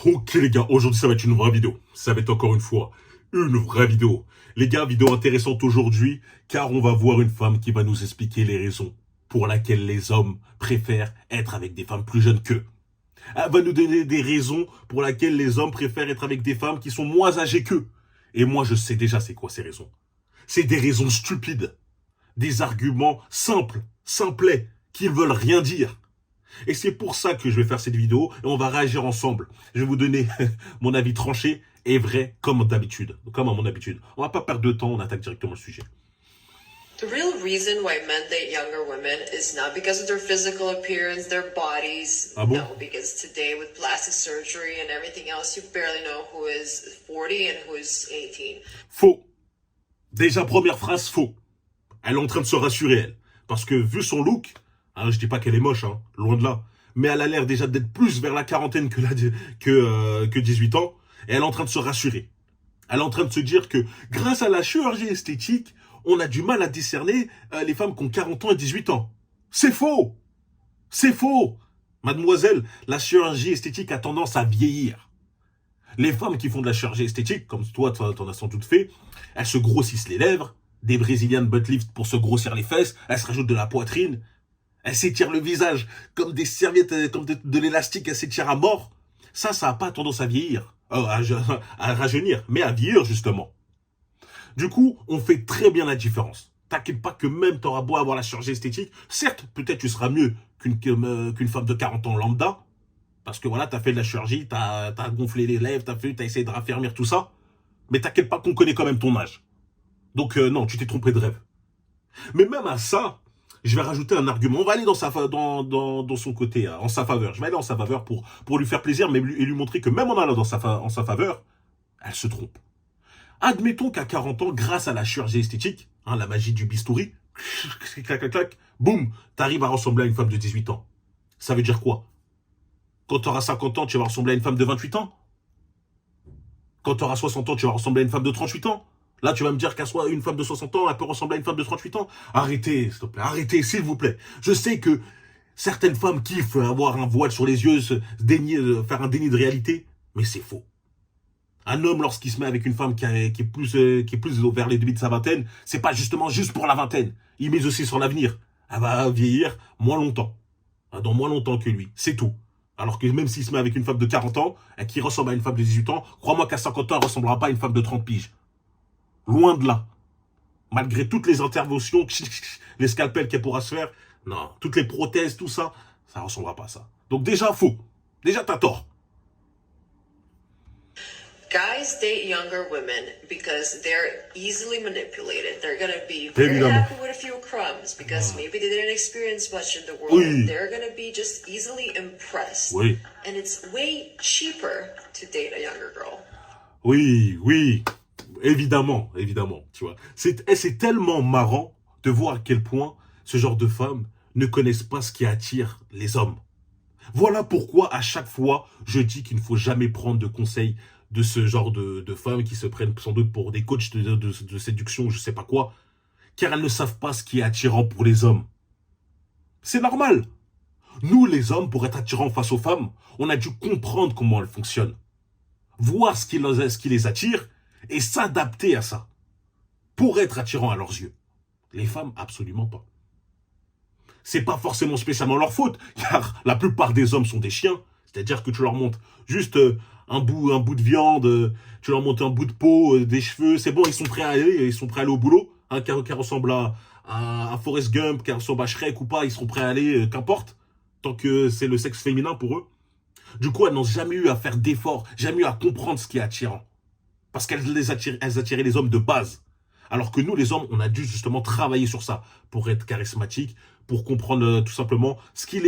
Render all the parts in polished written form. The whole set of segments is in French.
Ok les gars, aujourd'hui ça va être une vraie vidéo. Ça va être encore une fois une vraie vidéo. Les gars, vidéo intéressante aujourd'hui, car on va voir une femme qui va nous expliquer les raisons pour lesquelles les hommes préfèrent être avec des femmes plus jeunes qu'eux. Elle va nous donner des raisons pour lesquelles les hommes préfèrent être avec des femmes qui sont moins âgées qu'eux. Et moi je sais déjà c'est quoi ces raisons. C'est des raisons stupides. Des arguments simples, simplets, qui ne veulent rien dire. Et c'est pour ça que je vais faire cette vidéo et on va réagir ensemble. Je vais vous donner mon avis tranché et vrai comme d'habitude, comme à mon habitude. On va pas perdre de temps, on attaque directement le sujet. The real reason why men date younger women is not because of their physical appearance, their bodies. Ah bon? No, because today with plastic surgery and everything else, you barely know who is 40 and who is 18. Faux. Déjà, première phrase, faux. Elle est en train de se rassurer, elle. Parce que vu son look, hein, je dis pas qu'elle est moche, hein, loin de là, mais elle a l'air déjà d'être plus vers la quarantaine que 18 ans, et elle est en train de se rassurer. Elle est en train de se dire que grâce à la chirurgie esthétique, on a du mal à discerner les femmes qui ont 40 ans et 18 ans. C'est faux. C'est faux. Mademoiselle, la chirurgie esthétique a tendance à vieillir. Les femmes qui font de la chirurgie esthétique, comme toi, t'en as sans doute fait, elles se grossissent les lèvres, des Brazilian butt lift pour se grossir les fesses, elles se rajoutent de la poitrine, elles s'étirent le visage comme des serviettes, comme de l'élastique, elles s'étirent à mort. Ça n'a pas tendance à vieillir, à rajeunir, mais à vieillir justement. Du coup, on fait très bien la différence. T'inquiète pas que même t'auras beau avoir la chirurgie esthétique, certes, peut-être tu seras mieux qu'une femme de 40 ans lambda, parce que voilà, t'as fait de la chirurgie, t'as gonflé les lèvres, t'as essayé de raffermir tout ça, mais t'inquiète pas qu'on connaît quand même ton âge. Donc non, tu t'es trompé de rêve. Mais même à ça, je vais rajouter un argument. On va aller dans son côté, en sa faveur. Je vais aller en sa faveur pour lui faire plaisir, mais et lui montrer que même en allant en sa faveur, elle se trompe. Admettons qu'à 40 ans, grâce à la chirurgie esthétique, hein, la magie du bistouri, clac, clac, clac, boum, t'arrives à ressembler à une femme de 18 ans. Ça veut dire quoi? Quand tu auras 50 ans, tu vas ressembler à une femme de 28 ans. Quand tu auras 60 ans, tu vas ressembler à une femme de 38 ans. Là, tu vas me dire une femme de 60 ans, elle peut ressembler à une femme de 38 ans. Arrêtez, s'il te plaît, arrêtez, s'il vous plaît. Je sais que certaines femmes kiffent avoir un voile sur les yeux, faire un déni de réalité, mais c'est faux. Un homme, lorsqu'il se met avec une femme qui est plus vers les débuts de sa vingtaine, c'est pas justement juste pour la vingtaine. Il mise aussi sur l'avenir. Elle va vieillir moins longtemps. Dans moins longtemps que lui. C'est tout. Alors que même s'il se met avec une femme de 40 ans, et qui ressemble à une femme de 18 ans, crois-moi qu'à 50 ans, elle ressemblera pas à une femme de 30 piges. Loin de là. Malgré toutes les interventions, les scalpels qu'elle pourra se faire, non, toutes les prothèses, tout ça, ça ressemblera pas à ça. Donc déjà, faux. Déjà, t'as tort. Guys date younger women because they're easily manipulated. They're going to be very happy with a few crumbs because maybe they didn't experience much in the world. Oui. They're going to be just easily impressed. Oui. And it's way cheaper to date a younger girl. Oui, oui. Évidemment, évidemment, tu vois. C'est tellement marrant de voir à quel point ce genre de femmes ne connaissent pas ce qui attire les hommes. Voilà pourquoi à chaque fois, je dis qu'il ne faut jamais prendre de conseils de ce genre de femmes qui se prennent sans doute pour des coachs de séduction, je sais pas quoi, car elles ne savent pas ce qui est attirant pour les hommes. C'est normal. Nous, les hommes, pour être attirants face aux femmes, on a dû comprendre comment elles fonctionnent. Voir ce qui les attire et s'adapter à ça. Pour être attirant à leurs yeux. Les femmes, absolument pas. C'est pas forcément spécialement leur faute, car la plupart des hommes sont des chiens. C'est-à-dire que tu leur montres juste un bout de viande, tu leur montres un bout de peau, des cheveux, c'est bon, ils sont prêts à aller au boulot. Hein, qui ressemble à Forrest Gump, qui ressemble à Shrek ou pas, ils seront prêts à aller, qu'importe, tant que c'est le sexe féminin pour eux. Du coup, elles n'ont jamais eu à faire d'efforts, jamais eu à comprendre ce qui est attirant. Parce qu'elles attiraient les hommes de base. Alors que nous, les hommes, on a dû justement travailler sur ça, pour être charismatiques, pour comprendre tout simplement ce qui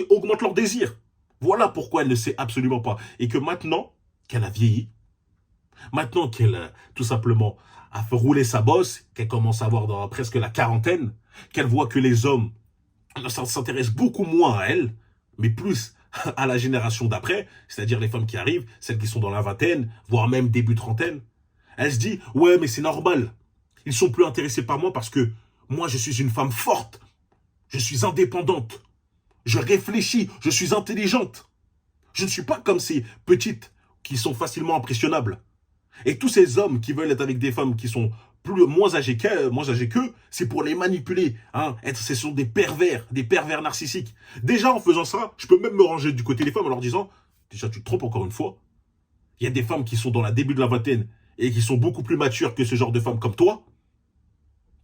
augmente leur désir. Voilà pourquoi elle ne sait absolument pas. Et que maintenant qu'elle a vieilli, maintenant qu'elle, tout simplement, a fait rouler sa bosse, qu'elle commence à avoir dans presque la quarantaine, qu'elle voit que les hommes s'intéressent beaucoup moins à elle, mais plus à la génération d'après, c'est-à-dire les femmes qui arrivent, celles qui sont dans la vingtaine, voire même début trentaine, elle se dit, ouais, mais c'est normal. Ils sont plus intéressés par moi parce que moi, je suis une femme forte. Je suis indépendante. Je réfléchis. Je suis intelligente. Je ne suis pas comme ces petites qui sont facilement impressionnables. Et tous ces hommes qui veulent être avec des femmes qui sont moins âgées qu'eux, c'est pour les manipuler. Hein. Ce sont des pervers narcissiques. Déjà, en faisant ça, je peux même me ranger du côté des femmes en leur disant, déjà, tu te trompes encore une fois. Il y a des femmes qui sont dans le début de la vingtaine et qui sont beaucoup plus matures que ce genre de femmes comme toi,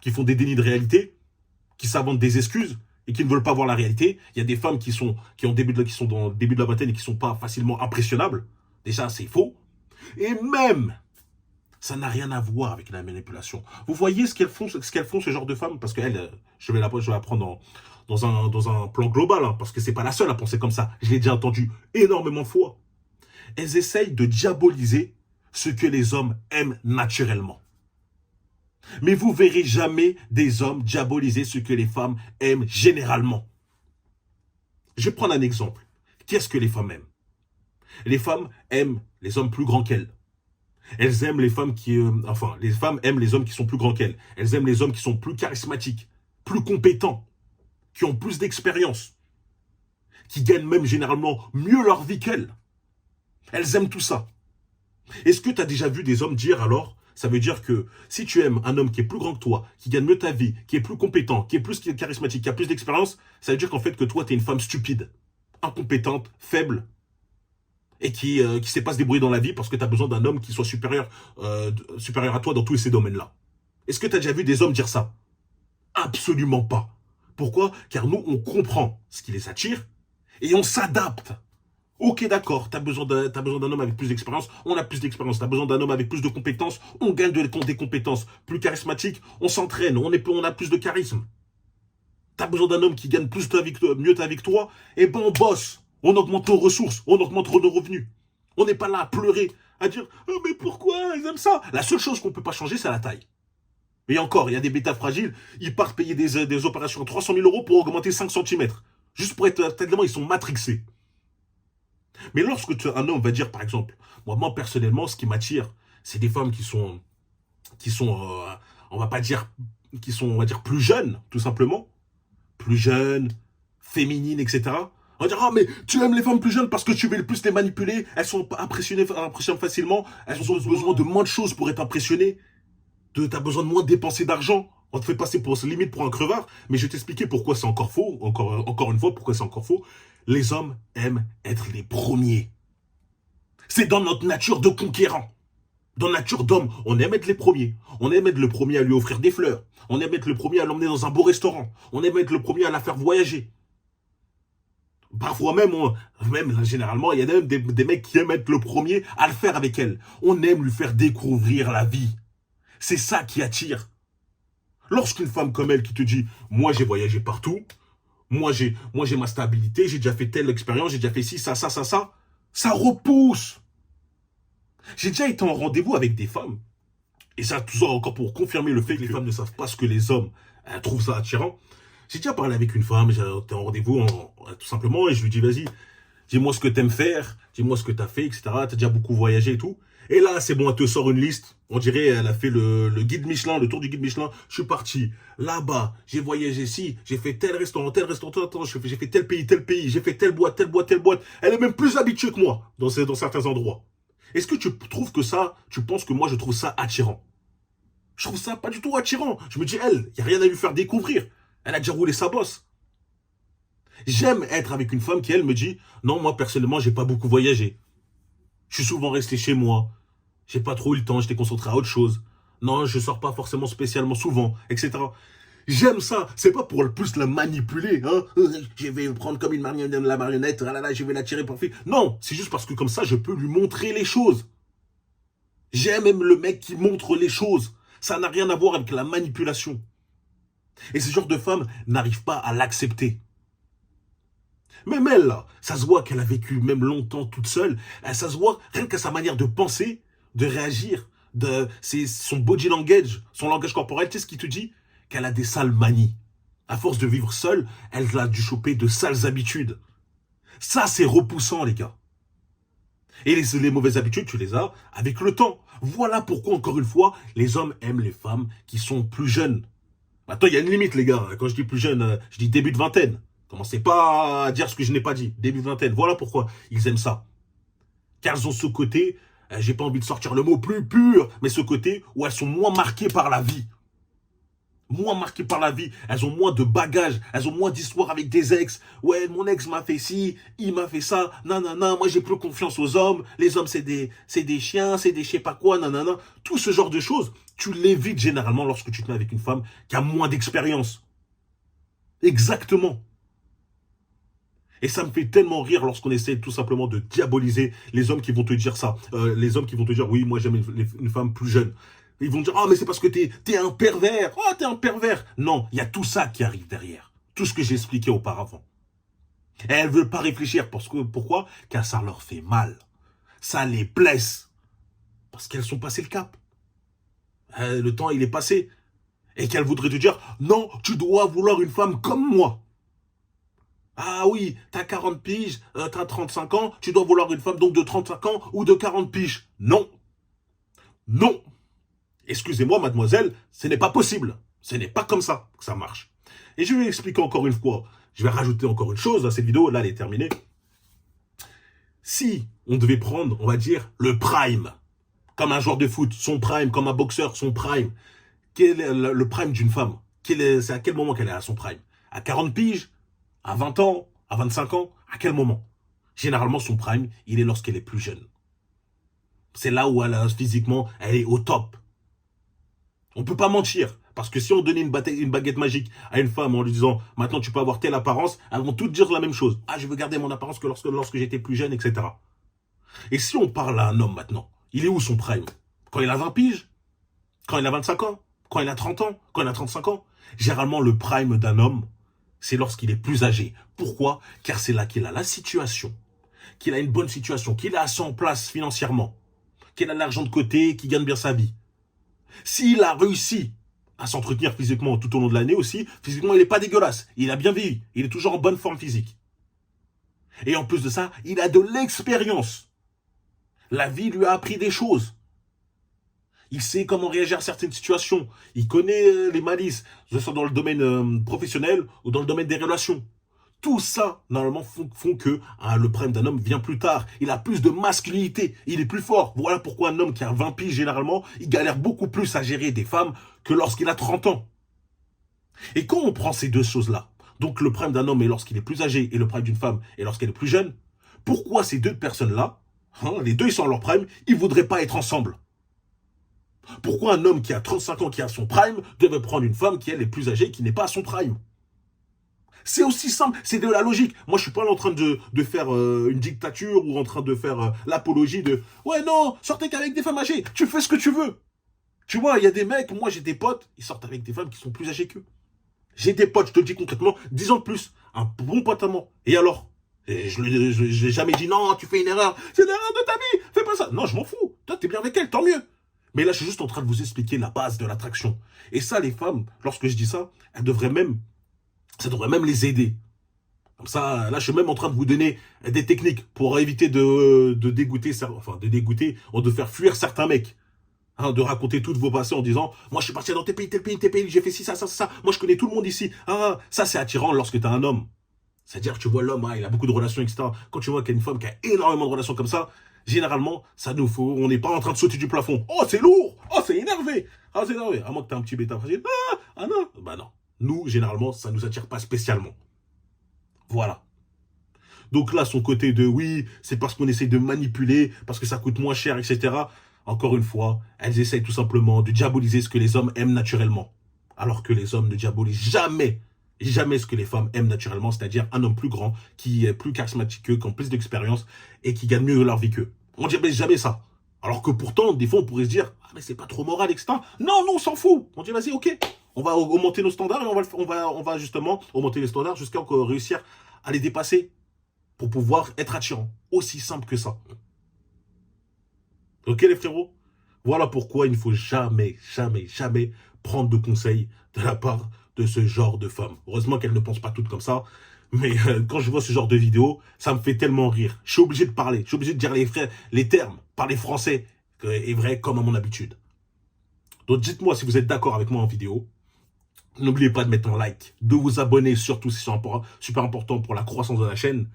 qui font des dénis de réalité, qui s'inventent des excuses et qui ne veulent pas voir la réalité. Il y a des femmes qui sont dans le début de la vingtaine et qui ne sont pas facilement impressionnables. Déjà, c'est faux. Et même, ça n'a rien à voir avec la manipulation. Vous voyez ce qu'elles font, ce genre de femmes? Parce qu'elles, je vais la prendre dans un plan global, hein, parce que c'est pas la seule à penser comme ça. Je l'ai déjà entendu énormément de fois. Elles essayent de diaboliser ce que les hommes aiment naturellement. Mais vous verrez jamais des hommes diaboliser ce que les femmes aiment généralement. Je vais prendre un exemple. Qu'est-ce que les femmes aiment? Les femmes aiment les hommes plus grands qu'elles. Elles aiment les femmes les femmes aiment les hommes qui sont plus grands qu'elles. Elles aiment les hommes qui sont plus charismatiques, plus compétents, qui ont plus d'expérience, qui gagnent même généralement mieux leur vie qu'elles. Elles aiment tout ça. Est-ce que tu as déjà vu des hommes dire alors, ça veut dire que si tu aimes un homme qui est plus grand que toi, qui gagne mieux ta vie, qui est plus compétent, qui est plus charismatique, qui a plus d'expérience, ça veut dire qu'en fait que toi, tu es une femme stupide, incompétente, faible, et qui sait pas se débrouiller dans la vie parce que tu as besoin d'un homme qui soit supérieur à toi dans tous ces domaines-là. Est-ce que tu as déjà vu des hommes dire ça? Absolument pas. Pourquoi? Car nous, on comprend ce qui les attire et on s'adapte. Ok, d'accord, t'as besoin d'un homme avec plus d'expérience, on a plus d'expérience. T'as besoin d'un homme avec plus de compétences, on gagne des compétences. Plus charismatique, on s'entraîne, on a plus de charisme. T'as besoin d'un homme qui gagne mieux ta vie que toi, et ben on bosse. On augmente nos ressources, on augmente nos revenus. On n'est pas là à pleurer, à dire « Oh mais pourquoi ils aiment ça ?» La seule chose qu'on ne peut pas changer, c'est la taille. Et encore, il y a des bêtas fragiles, ils partent payer des opérations à 300 000 € pour augmenter 5 cm. Juste pour être tellement, ils sont matrixés. Mais lorsque un homme va dire, par exemple, moi personnellement, ce qui m'attire, c'est des femmes qui sont on va dire plus jeunes, tout simplement. Plus jeunes, féminines, etc. On va dire, ah, mais tu aimes les femmes plus jeunes parce que tu veux le plus les manipuler, elles sont impressionnées facilement, elles ont besoin de moins de choses pour être impressionnées, t'as besoin de moins de dépenser d'argent, on te fait passer limite pour un crevard, mais je vais t'expliquer pourquoi c'est encore faux, encore une fois, pourquoi c'est encore faux. Les hommes aiment être les premiers. C'est dans notre nature de conquérant. Dans la nature d'homme, on aime être les premiers. On aime être le premier à lui offrir des fleurs. On aime être le premier à l'emmener dans un beau restaurant. On aime être le premier à la faire voyager. Parfois même généralement, il y a même des mecs qui aiment être le premier à le faire avec elle. On aime lui faire découvrir la vie. C'est ça qui attire. Lorsqu'une femme comme elle qui te dit « Moi, j'ai voyagé partout. Moi, j'ai ma stabilité. J'ai déjà fait telle expérience. J'ai déjà fait ci, ça. » Ça repousse. J'ai déjà été en rendez-vous avec des femmes. Et ça, tout ça encore pour confirmer le fait que les femmes ne savent pas ce que les hommes trouvent ça attirant. J'ai déjà parlé avec une femme, j'étais en rendez-vous tout simplement, et je lui dis, vas-y, dis-moi ce que t'aimes faire, dis-moi ce que t'as fait, etc. T'as déjà beaucoup voyagé et tout. Et là, c'est bon, elle te sort une liste. On dirait, elle a fait le guide Michelin, le tour du guide Michelin. Je suis parti là-bas, j'ai voyagé ici, j'ai fait tel restaurant, j'ai fait tel pays, j'ai fait telle boîte. Elle est même plus habituée que moi dans certains endroits. Est-ce que tu trouves que ça, tu penses que moi je trouve ça attirant? Je trouve ça pas du tout attirant. Je me dis, il n'y a rien à lui faire découvrir. Elle a déjà roulé sa bosse. J'aime être avec une femme qui, elle, me dit, non, moi, personnellement, j'ai pas beaucoup voyagé. Je suis souvent resté chez moi. J'ai pas trop eu le temps, j'étais concentré à autre chose. Non, je sors pas forcément spécialement souvent, etc. J'aime ça. C'est pas pour le plus la manipuler, hein. Je vais prendre comme la marionnette, je vais la tirer pour fil. Non, c'est juste parce que comme ça, je peux lui montrer les choses. J'aime même le mec qui montre les choses. Ça n'a rien à voir avec la manipulation. Et ce genre de femme n'arrive pas à l'accepter. Même elle, là, ça se voit qu'elle a vécu même longtemps toute seule. Ça se voit rien qu'à sa manière de penser, de réagir, son body language, son langage corporel. Tu sais ce qui te dit? Qu'elle a des sales manies. À force de vivre seule, elle a dû choper de sales habitudes. Ça, c'est repoussant, les gars. Et les mauvaises habitudes, tu les as avec le temps. Voilà pourquoi, encore une fois, les hommes aiment les femmes qui sont plus jeunes. Attends, il y a une limite, les gars. Quand je dis plus jeune, je dis début de vingtaine. Commencez pas à dire ce que je n'ai pas dit. Début de vingtaine. Voilà pourquoi ils aiment ça. Qu'elles ont ce côté, j'ai pas envie de sortir le mot plus pur, mais ce côté où elles sont moins marquées par la vie. Moins marquées par la vie, elles ont moins de bagages, elles ont moins d'histoires avec des ex. Ouais, mon ex m'a fait ci, il m'a fait ça, nanana, moi j'ai plus confiance aux hommes, les hommes c'est des chiens, c'est des je sais pas quoi, nanana. Tout ce genre de choses, tu l'évites généralement lorsque tu te mets avec une femme qui a moins d'expérience. Exactement. Et ça me fait tellement rire lorsqu'on essaie tout simplement de diaboliser les hommes qui vont te dire ça. Les hommes qui vont te dire, oui, moi j'aime une femme plus jeune. Ils vont dire, ah, mais c'est parce que t'es un pervers. Oh, t'es un pervers. Non, il y a tout ça qui arrive derrière. Tout ce que j'ai expliqué auparavant. Et elles ne veulent pas réfléchir. Pourquoi? Car ça leur fait mal. Ça les blesse. Parce qu'elles sont passées le cap. Le temps, il est passé. Et qu'elles voudraient te dire, non, tu dois vouloir une femme comme moi. Ah oui, t'as 40 piges, t'as 35 ans, tu dois vouloir une femme donc de 35 ans ou de 40 piges. Non. Non. Excusez-moi, mademoiselle, ce n'est pas possible. Ce n'est pas comme ça que ça marche. Et je vais expliquer encore une fois. Je vais rajouter encore une chose à cette vidéo. Là, elle est terminée. Si on devait prendre, on va dire, le prime, comme un joueur de foot, son prime, comme un boxeur, son prime, quel est le prime d'une femme? C'est à quel moment qu'elle est à son prime? À 40 piges? À 20 ans? À 25 ans? À quel moment? Généralement, son prime, il est lorsqu'elle est plus jeune. C'est là où elle, physiquement, elle est au top. On peut pas mentir. Parce que si on donnait une baguette magique à une femme en lui disant « Maintenant, tu peux avoir telle apparence », elles vont toutes dire la même chose. « Ah, je veux garder mon apparence que lorsque j'étais plus jeune, etc. » Et si on parle à un homme maintenant, il est où son prime? Quand il a 20 piges? Quand il a 25 ans? Quand il a 30 ans? Quand il a 35 ans? Généralement, le prime d'un homme, c'est lorsqu'il est plus âgé. Pourquoi? Car c'est là qu'il a la situation, qu'il a une bonne situation, qu'il est assez en place financièrement, qu'il a de l'argent de côté, qu'il gagne bien sa vie. S'il a réussi à s'entretenir physiquement tout au long de l'année aussi, physiquement, il n'est pas dégueulasse. Il a bien vieilli. Il est toujours en bonne forme physique. Et en plus de ça, il a de l'expérience. La vie lui a appris des choses. Il sait comment réagir à certaines situations. Il connaît les malices, que ce soit dans le domaine professionnel ou dans le domaine des relations. Tout ça, normalement, font que le prime d'un homme vient plus tard. Il a plus de masculinité. Il est plus fort. Voilà pourquoi un homme qui a 20 piges, généralement, il galère beaucoup plus à gérer des femmes que lorsqu'il a 30 ans. Et quand on prend ces deux choses-là, donc le prime d'un homme est lorsqu'il est plus âgé et le prime d'une femme est lorsqu'elle est plus jeune, pourquoi ces deux personnes-là, les deux ils sont à leur prime, ils ne voudraient pas être ensemble? Pourquoi un homme qui a 35 ans, qui a son prime, devrait prendre une femme qui, elle, est plus âgée et qui n'est pas à son prime? C'est aussi simple, c'est de la logique. Moi, je suis pas en train de faire une dictature ou en train de faire l'apologie de « Ouais, non, sortez qu'avec des femmes âgées, tu fais ce que tu veux ». Tu vois, il y a des mecs, moi j'ai des potes, ils sortent avec des femmes qui sont plus âgées qu'eux. J'ai des potes, je te le dis concrètement, 10 ans de plus, un bon pote à moi. Et alors? Et je l'ai jamais dit « Non, tu fais une erreur, c'est l'erreur de ta vie, fais pas ça ». Non, je m'en fous, toi t'es bien avec elle, tant mieux. Mais là, je suis juste en train de vous expliquer la base de l'attraction. Et ça, les femmes, lorsque je dis ça, ça devrait même les aider. Comme ça, là, je suis même en train de vous donner des techniques pour éviter de dégoûter, ou de faire fuir certains mecs. De raconter toutes vos passés en disant « Moi, je suis parti dans tes pays, tel pays, j'ai fait ci, ça, ça, ça. Moi, je connais tout le monde ici. » Ça, c'est attirant lorsque tu as un homme. C'est-à-dire que tu vois l'homme, il a beaucoup de relations, etc. Quand tu vois qu'il y a une femme qui a énormément de relations comme ça, généralement, ça nous faut, on n'est pas en train de sauter du plafond. Oh, c'est lourd. Oh, c'est énervé. Ah, c'est énervé. À moins que tu aies un petit bêta fragile. Ah non. Bah non. Nous, généralement, ça ne nous attire pas spécialement. Voilà. Donc là, son côté de oui, c'est parce qu'on essaie de manipuler, parce que ça coûte moins cher, etc. Encore une fois, elles essayent tout simplement de diaboliser ce que les hommes aiment naturellement. Alors que les hommes ne diabolisent jamais ce que les femmes aiment naturellement, c'est-à-dire un homme plus grand, qui est plus charismatique qu'eux, qui a plus d'expérience et qui gagne mieux leur vie qu'eux. On ne diabolise jamais ça. Alors que pourtant, des fois, on pourrait se dire « Ah, mais c'est pas trop moral, etc. » Non, on s'en fout. On dit « Vas-y, ok. On va augmenter nos standards et on va justement augmenter les standards jusqu'à réussir à les dépasser pour pouvoir être attirant. Aussi simple que ça. » Ok, les frérots? Voilà pourquoi il ne faut jamais prendre de conseils de la part de ce genre de femmes. Heureusement qu'elles ne pensent pas toutes comme ça. Mais quand je vois ce genre de vidéo, ça me fait tellement rire. Je suis obligé de parler. Je suis obligé de dire les termes, parler français, est vrai comme à mon habitude. Donc dites-moi si vous êtes d'accord avec moi en vidéo. N'oubliez pas de mettre un like, de vous abonner, surtout si c'est super important pour la croissance de la chaîne,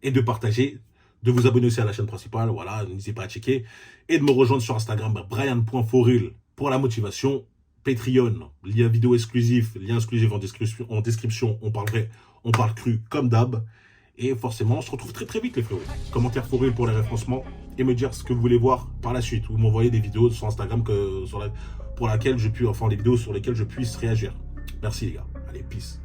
et de partager de vous abonner aussi à la chaîne principale, voilà, n'hésitez pas à checker, et de me rejoindre sur Instagram, brian.foril pour la motivation, Patreon, lien vidéo exclusif, lien exclusif en description, on parle vrai, on parle cru comme d'hab, et forcément, on se retrouve très très vite les frérots. Commentaire Foril pour les référencements, et me dire ce que vous voulez voir par la suite, ou m'envoyer des vidéos sur Instagram pour laquelle je puis, enfin les vidéos sur lesquelles je puisse réagir. Merci les gars, allez, peace.